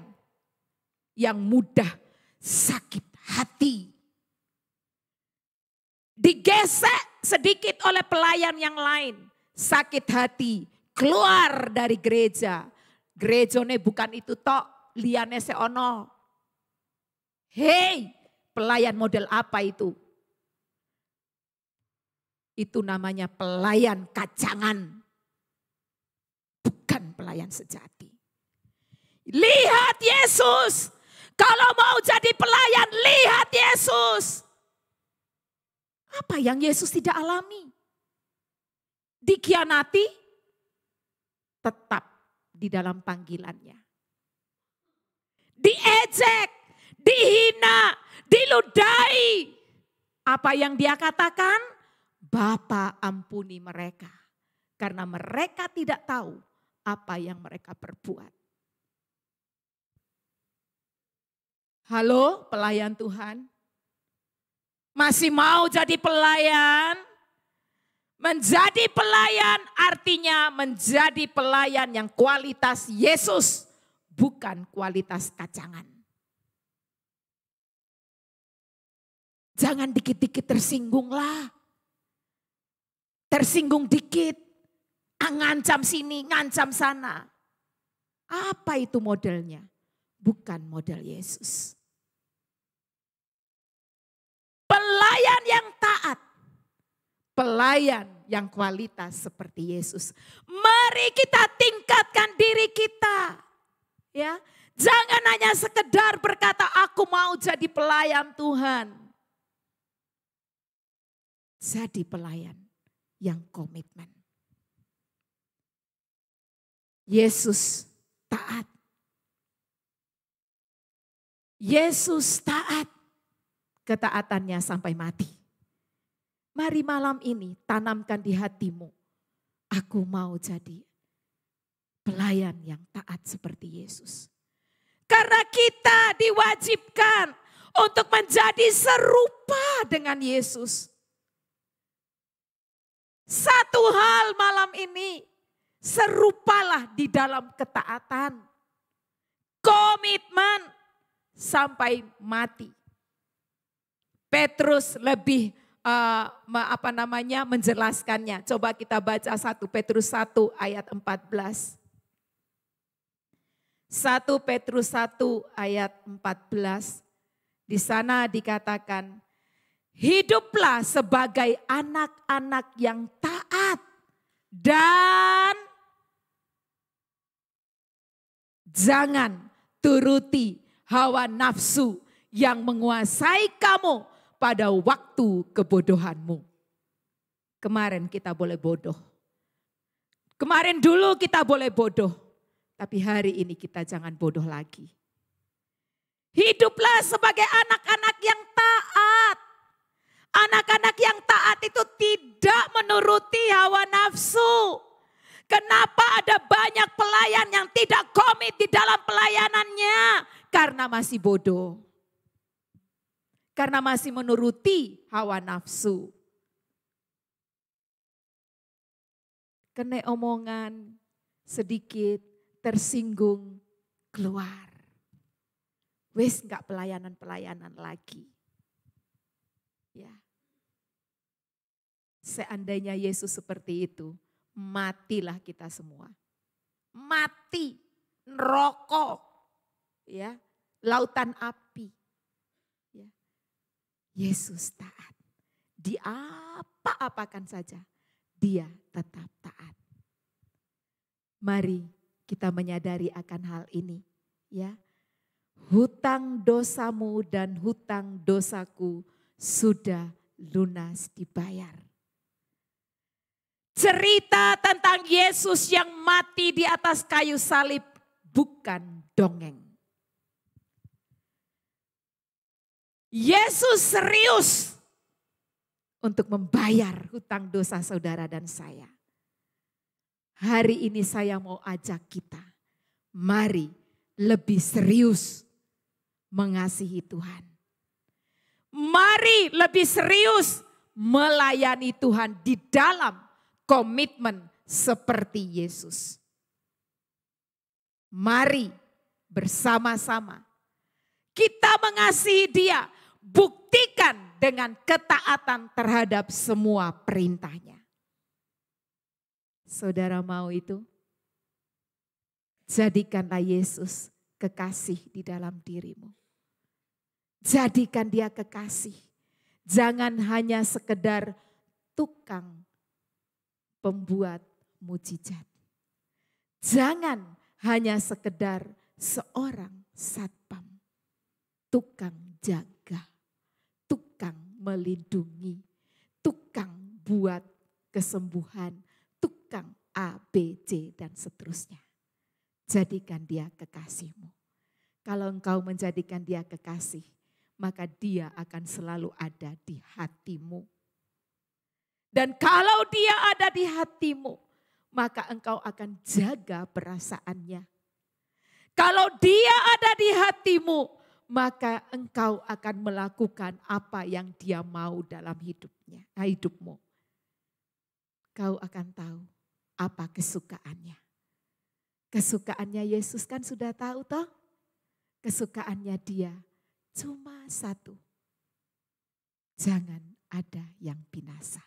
yang mudah sakit hati. Digesek sedikit oleh pelayan yang lain. Sakit hati, keluar dari gereja. Gerejone bukan itu tok, liyane seono. Hei, pelayan model apa itu? Itu namanya pelayan kacangan. Bukan pelayan sejati. Lihat Yesus. Kalau mau jadi pelayan, lihat Yesus. Apa yang Yesus tidak alami? Dikhianati, tetap di dalam panggilannya. Diejek, dihina, diludahi. Apa yang dia katakan? Bapa ampuni mereka. Karena mereka tidak tahu apa yang mereka perbuat. Halo pelayan Tuhan. Masih mau jadi pelayan? Menjadi pelayan artinya menjadi pelayan yang kualitas Yesus, bukan kualitas kacangan. Jangan dikit-dikit tersinggung lah. Tersinggung dikit, ngancam sini, ngancam sana. Apa itu modelnya? Bukan model Yesus. Pelayan yang taat. Pelayan yang kualitas seperti Yesus. Mari kita tingkatkan diri kita. Ya, jangan hanya sekedar berkata aku mau jadi pelayan Tuhan. Jadi pelayan yang komitmen. Yesus taat. Yesus taat. Ketaatannya sampai mati. Mari malam ini tanamkan di hatimu. Aku mau jadi pelayan yang taat seperti Yesus. Karena kita diwajibkan untuk menjadi serupa dengan Yesus. Satu hal malam ini, serupalah di dalam ketaatan. Komitmen sampai mati. Petrus lebih menjelaskannya. Coba kita baca 1 Petrus 1 ayat 14. 1 Petrus 1 ayat 14. Di sana dikatakan, hiduplah sebagai anak-anak yang taat dan jangan turuti hawa nafsu yang menguasai kamu pada waktu kebodohanmu. Kemarin kita boleh bodoh. Kemarin dulu kita boleh bodoh. Tapi hari ini kita jangan bodoh lagi. Hiduplah sebagai anak-anak yang taat. Anak-anak yang taat itu tidak menuruti hawa nafsu. Kenapa ada banyak pelayan yang tidak komit di dalam pelayanannya? Karena masih bodoh. Karena masih menuruti hawa nafsu. Kena omongan sedikit tersinggung keluar. Wes enggak pelayanan-pelayanan lagi. Ya. Seandainya Yesus seperti itu, matilah kita semua. Mati, neraka, ya, lautan api. Yesus taat. Di apa-apakan saja, dia tetap taat. Mari kita menyadari akan hal ini. Ya, hutang dosamu dan hutang dosaku sudah lunas dibayar. Cerita tentang Yesus yang mati di atas kayu salib bukan dongeng. Yesus serius untuk membayar hutang dosa saudara dan saya. Hari ini saya mau ajak kita, mari lebih serius mengasihi Tuhan. Mari lebih serius melayani Tuhan di dalam komitmen seperti Yesus. Mari bersama-sama kita mengasihi Dia, buktikan dengan ketaatan terhadap semua perintahnya. Saudara mau itu? Jadikanlah Yesus kekasih di dalam dirimu. Jadikan Dia kekasih. Jangan hanya sekedar tukang pembuat mujizat. Jangan hanya sekedar seorang satpam. Tukang jaga, tukang melindungi, tukang buat kesembuhan, tukang A, B, C, dan seterusnya. Jadikan Dia kekasihmu. Kalau engkau menjadikan Dia kekasih, maka Dia akan selalu ada di hatimu. Dan kalau Dia ada di hatimu, maka engkau akan jaga perasaannya. Kalau Dia ada di hatimu, maka engkau akan melakukan apa yang Dia mau dalam hidupmu. Kau akan tahu apa kesukaannya. Kesukaannya Yesus kan sudah tahu toh? Kesukaannya Dia cuma satu. Jangan ada yang binasa.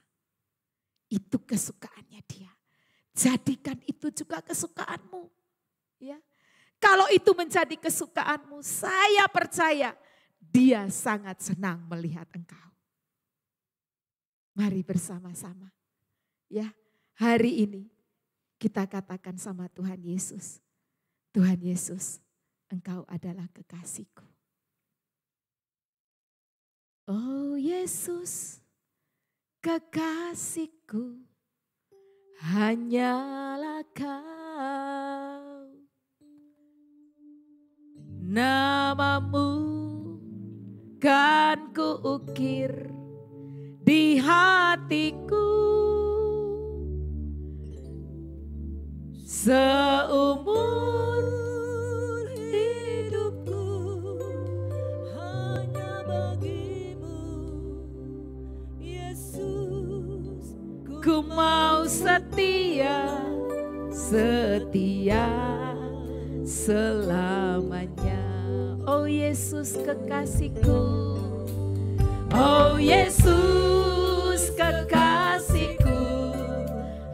Itu kesukaannya Dia. Jadikan itu juga kesukaanmu. Ya. Kalau itu menjadi kesukaanmu, saya percaya Dia sangat senang melihat engkau. Mari bersama-sama. Ya, hari ini kita katakan sama Tuhan Yesus. Tuhan Yesus, Engkau adalah kekasihku. Oh Yesus, kekasihku, hanyalah Kau. Namamu kan kuukir di hatiku. Seumur hidupku hanya bagimu, Yesus. Ku mau setia, setia selamanya. Oh Yesus kekasihku, oh Yesus kekasihku,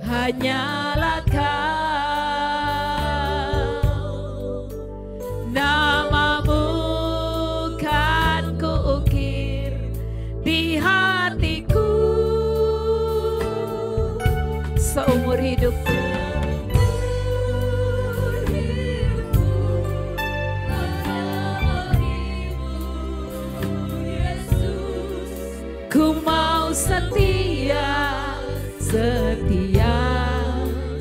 hanyalah Kau. Namamu kan kuukir di hatiku. Seumur hidupku. Ku mau setia, setia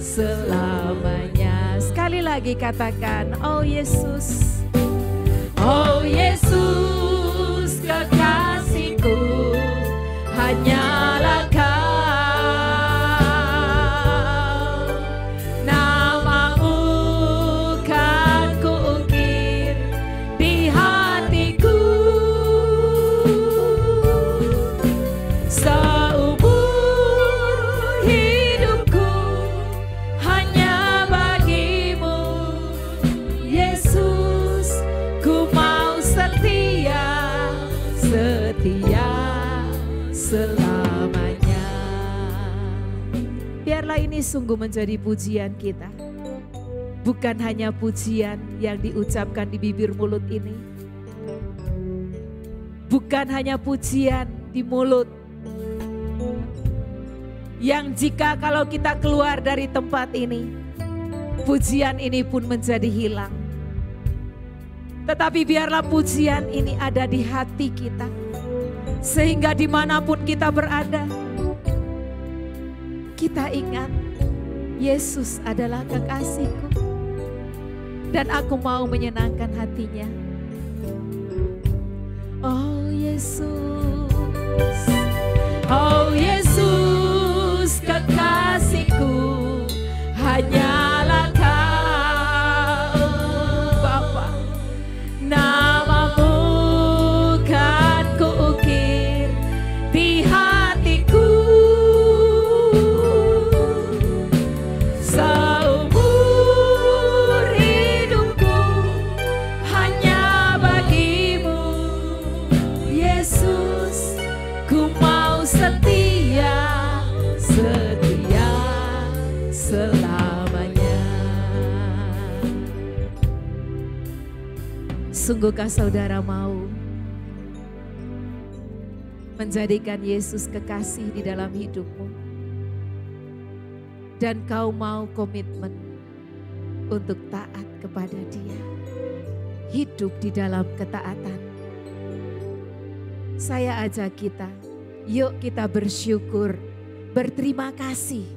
selamanya. Sekali lagi katakan, oh Yesus, oh Yesus kekasihku, hanyalah Kau. Namamu kan kuukir di hatiku. Seumur hidupku hanya bagimu, Yesus. Ku mau setia, setia selamanya. Biarlah ini sungguh menjadi pujian kita. Bukan hanya pujian yang diucapkan di bibir mulut ini. Bukan hanya pujian di mulut. Yang jika kalau kita keluar dari tempat ini, pujian ini pun menjadi hilang. Tetapi biarlah pujian ini ada di hati kita. Sehingga dimanapun kita berada, kita ingat Yesus adalah kekasihku. Dan aku mau menyenangkan hatinya. Oh Yesus, oh Yesus kekasihku, hanyalah Kau Bapa. Namamu Ku mau setia, setia selamanya. Sungguhkah saudara mau menjadikan Yesus kekasih di dalam hidupmu? Dan kau mau komitmen untuk taat kepada Dia, hidup di dalam ketaatan. Saya ajak kita, yuk kita bersyukur, berterima kasih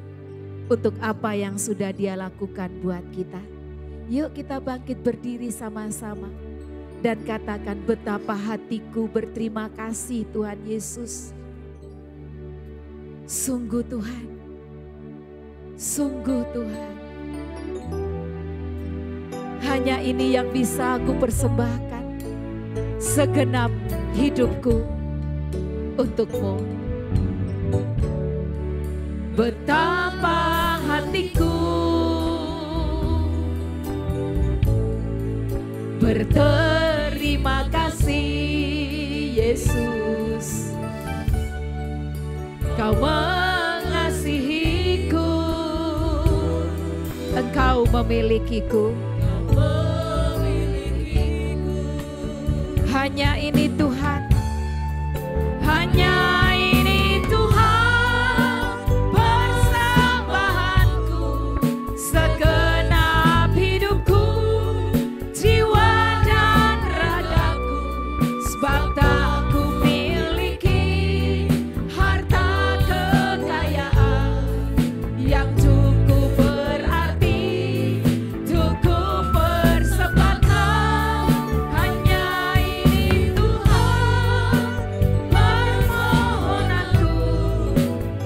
untuk apa yang sudah Dia lakukan buat kita. Yuk kita bangkit berdiri sama-sama dan katakan, betapa hatiku berterima kasih Tuhan Yesus. Sungguh Tuhan, sungguh Tuhan. Hanya ini yang bisa aku persembahkan, segenap hidupku untuk-Mu. Betapa hatiku berterima kasih Yesus, Kau mengasihiku, Engkau memilikiku. Hanya ini Tuhan, hanya ini Tuhan, persembahanku, segenap hidupku, jiwa dan ragaku, sebab tak ku miliki harta kekayaan yang cukup berarti untuk ku persembahkan. Hanya ini Tuhan, permohonanku,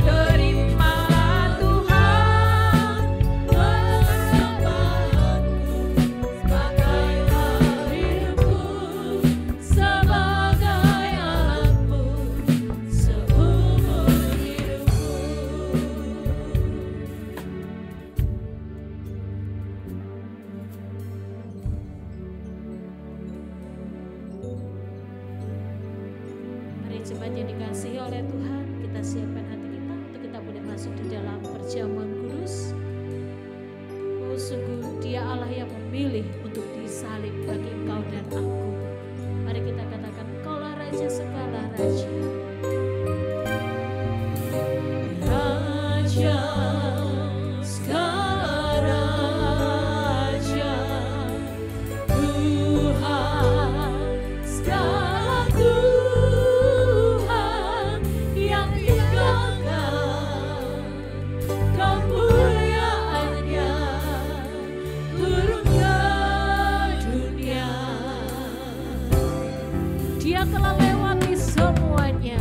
terimalah Tuhan persembahanku, sebagailah hidupku, sebagai alatmu seumur hidupku. Mari jemaat yang dikasihi oleh Tuhan, kita siapkan hati kita untuk kita boleh masuk di dalam perjamuan kudus. Oh, sungguh Dia Allah yang memilih untuk disalib bagi engkau dan aku. Mari kita katakan, Engkaulah Raja segala raja. Raja segala raja, Tuhan segala Tuhan yang tinggalkan kemuliaannya turun ke dunia. Dia telah lewati semuanya.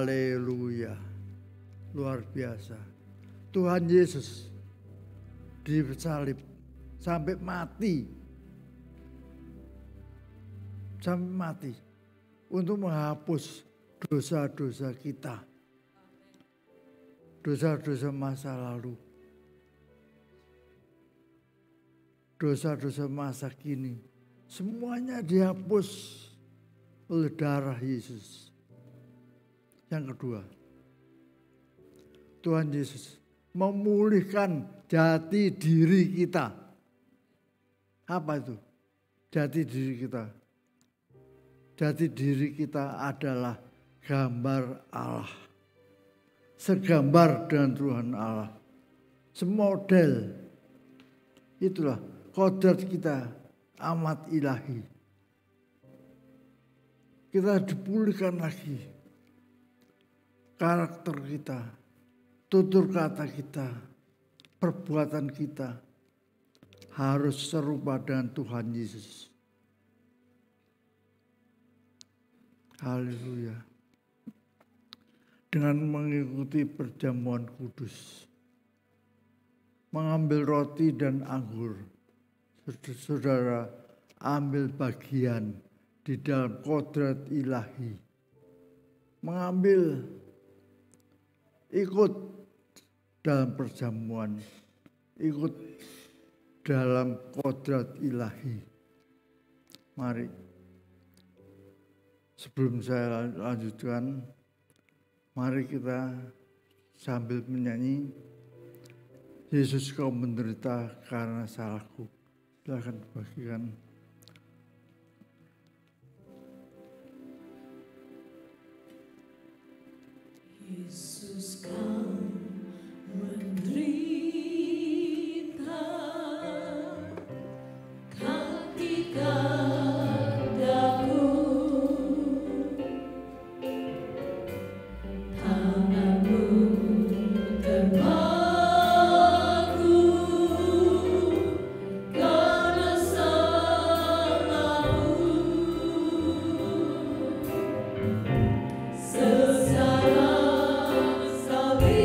Haleluya. Luar biasa. Tuhan Yesus disalib sampai mati. Sampai mati. Untuk menghapus dosa-dosa kita. Dosa-dosa masa lalu. Dosa-dosa masa kini. Semuanya dihapus oleh darah Yesus. Yang kedua, Tuhan Yesus memulihkan jati diri kita. Apa itu? Jati diri kita. Jati diri kita adalah gambar Allah. Segambar dengan Tuhan Allah. Semodel. Itulah kodrat kita amat ilahi. Kita dipulihkan lagi. Karakter kita, tutur kata kita, perbuatan kita harus serupa dengan Tuhan Yesus. Haleluya. Dengan mengikuti perjamuan kudus, mengambil roti dan anggur, saudara ambil bagian di dalam kodrat ilahi. Mengambil, ikut dalam perjamuan, ikut dalam kodrat ilahi. Mari, sebelum saya lanjutkan, mari kita sambil menyanyi, Yesus kau menderita karena salahku. Silakan bagikan. Yesus kau menderita ketika daku, tanganmu terpaku karena salahku. Sesama salib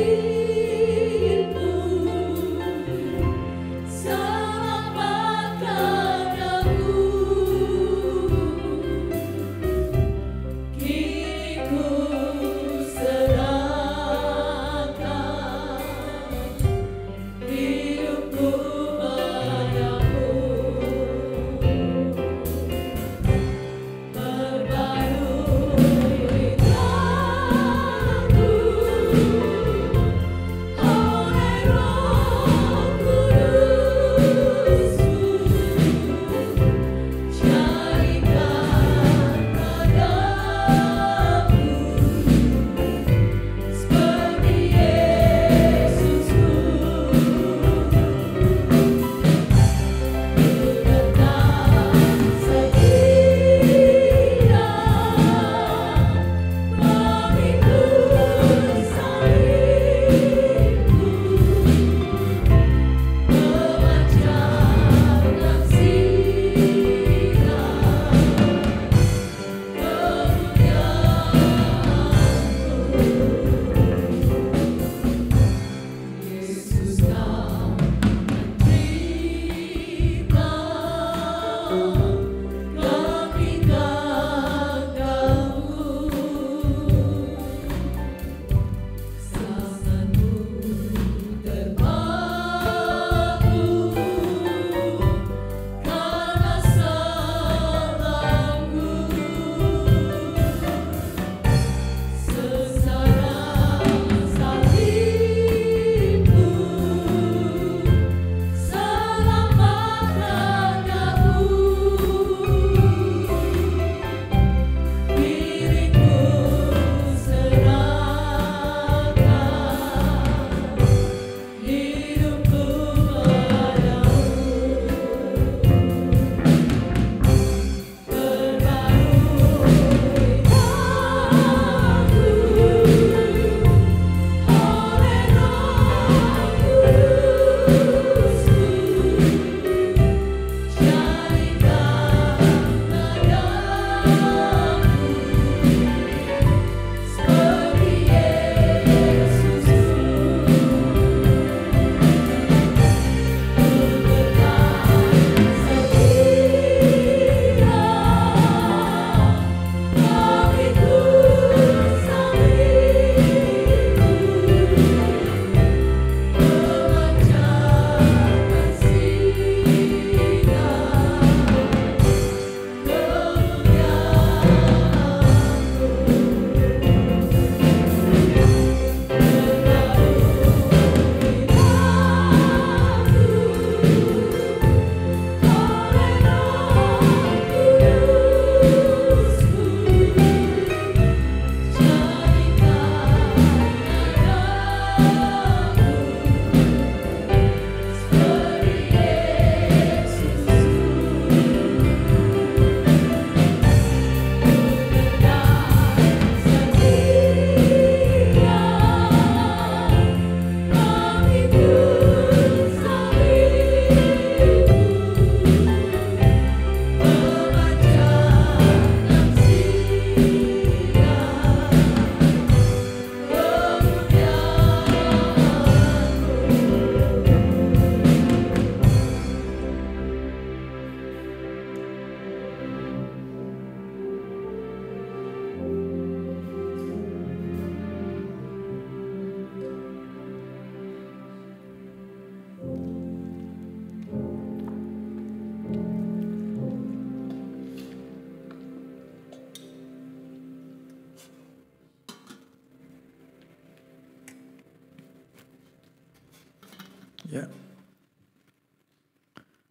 Ya.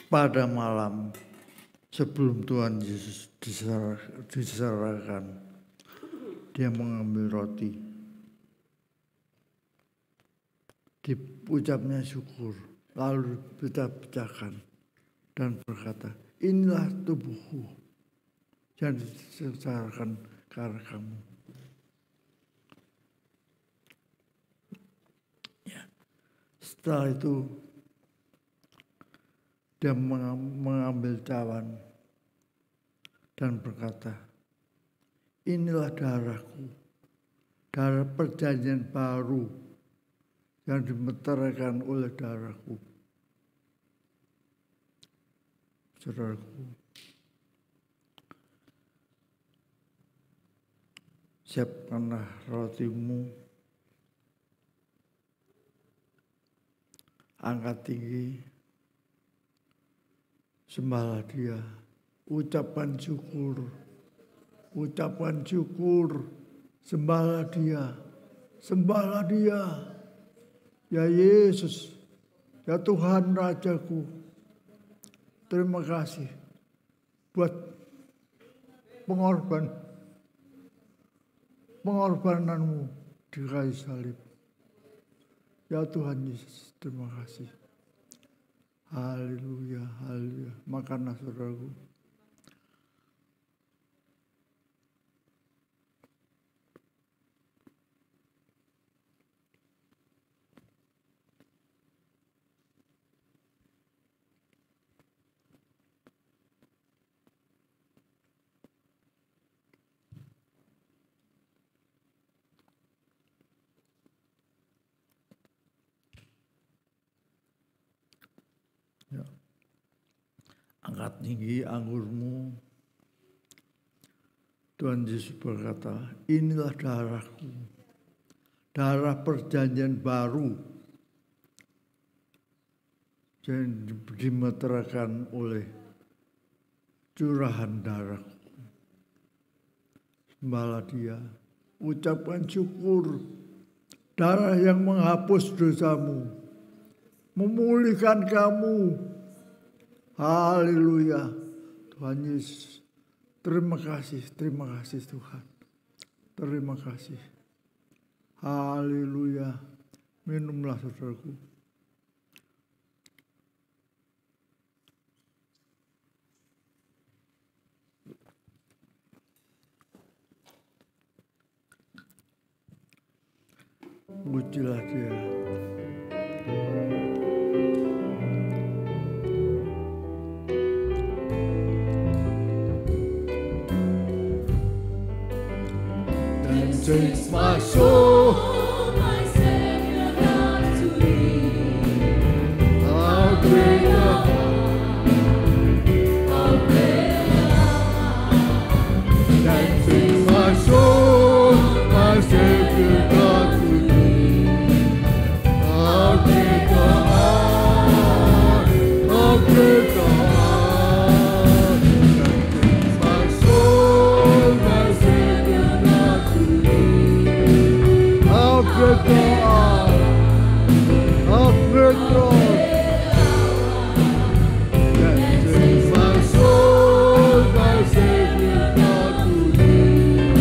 Pada malam sebelum Tuhan Yesus diserahkan, dia mengambil roti. Diucapnya syukur, lalu pecah-pecahkan dan berkata, inilah tubuhku yang diserahkan karena kamu. Ya. Setelah itu dia mengambil cawan dan berkata, inilah darahku, darah perjanjian baru yang dimeteraikan oleh darahku. Saudaraku, siapkanlah rotimu, angkat tinggi, sembahlah dia, ucapkan syukur, sembahlah dia, ya Yesus, ya Tuhan Rajaku, terima kasih buat pengorbananmu di kayu salib. Ya Tuhan Yesus, terima kasih. Haleluya, haleluya. Makanlah saudaraku. Ya. Angkat tinggi anggurmu. Tuhan Yesus berkata, inilah darahku, darah perjanjian baru yang dimeteraikan oleh curahan darahku. Sembahlah dia, ucapkan syukur, darah yang menghapus dosamu, memulihkan kamu. Haleluya. Tuhan Yesus, terima kasih Tuhan. Terima kasih. Haleluya. Minumlah saudaraku. Pujilah dia. Sings my soul, my Savior God to thee. How great thou art, how great thou art. That sings my soul, my Savior God to thee. How great thou art, how great thou art. That sings my soul, my Savior God to thee. How great thou art, how great thou art. That sings my soul, my Savior God to thee.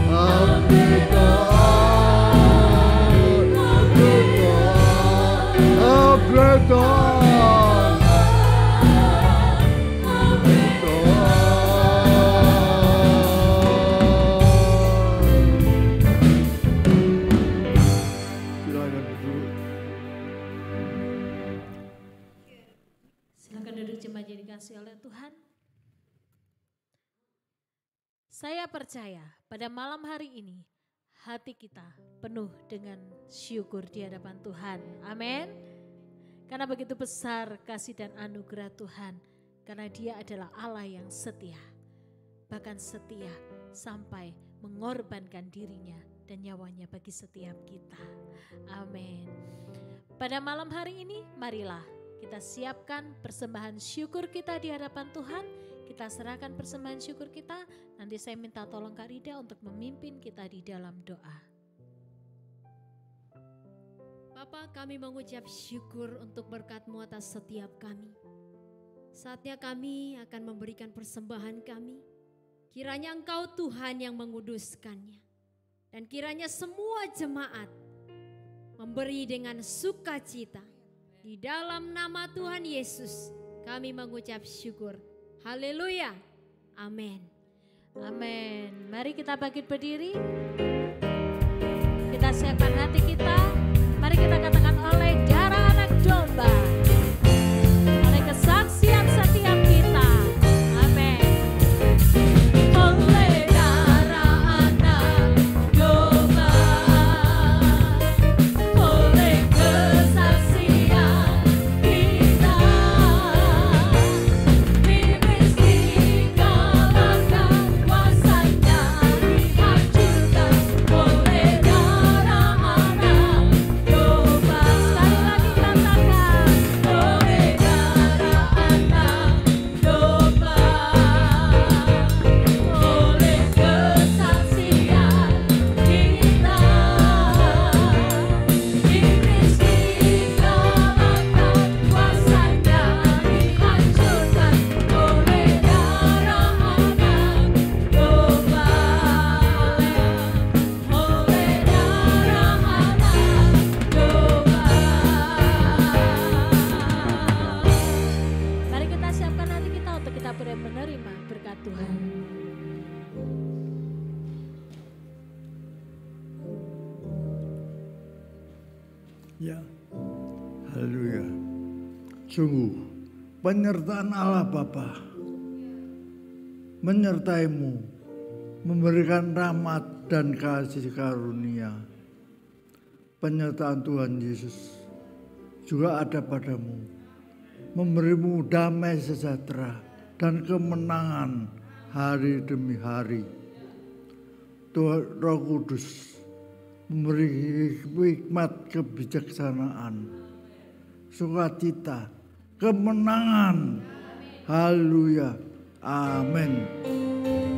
How great thou art, how great thou art, how great thou art. Oleh Tuhan, saya percaya pada malam hari ini hati kita penuh dengan syukur di hadapan Tuhan. Amin. Karena begitu besar kasih dan anugerah Tuhan, karena Dia adalah Allah yang setia, bahkan setia sampai mengorbankan dirinya dan nyawanya bagi setiap kita. Amin. Pada malam hari ini marilah kita siapkan persembahan syukur kita di hadapan Tuhan. Kita serahkan persembahan syukur kita. Nanti saya minta tolong Kak Rida untuk memimpin kita di dalam doa. Bapa, kami mengucap syukur untuk berkat-Mu atas setiap kami. Saatnya kami akan memberikan persembahan kami. Kiranya Engkau Tuhan yang menguduskannya. Dan kiranya semua jemaat memberi dengan sukacita. Di dalam nama Tuhan Yesus kami mengucap syukur. Haleluya. Amin. Amin. Mari kita bangkit berdiri. Kita siapkan hati kita. Mari kita katakan oleh darah anak domba. Oleh kesaksian setiap kita. Amin. Oleh darah anak domba. Oleh kesaksian kita. Iblis dikalahkan, kuasanya dihancurkan. Oleh darah anak domba. Sekali lagi katakan, oleh darah anak domba. Oleh kesaksian kita. Iblis dikalahkan, kuasanya dihancurkan. Oleh darah anak domba. Oleh darah anak domba. Mari kita siapkan hati kita untuk kita menerima berkat Tuhan. Ya, haleluya. Sungguh, penyertaan Allah Bapa menyertaimu, memberikan rahmat dan kasih karunia. Penyertaan Tuhan Yesus juga ada padamu, memberimu damai sejahtera dan kemenangan hari demi hari. Tuhan Roh Kudus memberi hikmat kebijaksanaan, sukacita, kemenangan. Haleluya. Amin.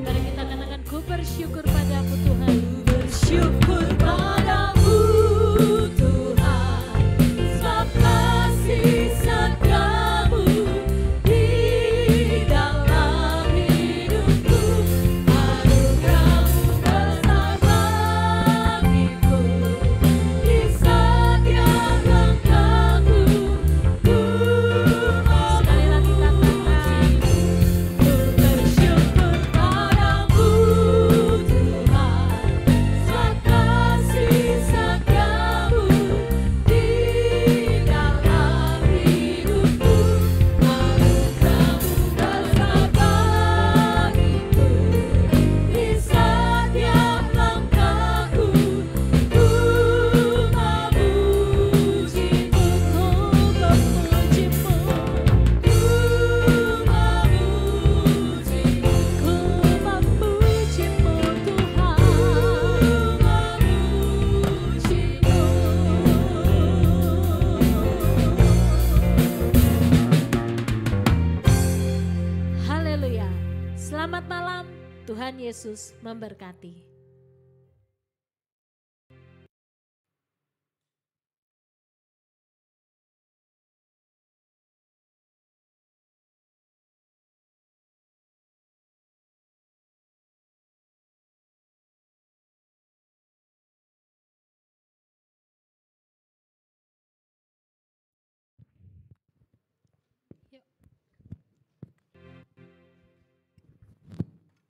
Mari kita katakan, ku bersyukur padamu Tuhan. Bersyukur padamu Tuhan, sebab kasih setiamu di dalam hidupku. Anugerahmu besar bagiku, di setiap langkahku. Sekali lagi katakan, ku bersyukur padamu Tuhan, sebab kasih setiamu di dalam hidupku. Anugerahmu besar bagiku, di setiap langkahku. Ku memujimu, ku memujimu, ku memujimu, ku memujimu Tuhan, memujimu. Haleluya. Selamat malam, Tuhan Yesus memberkati.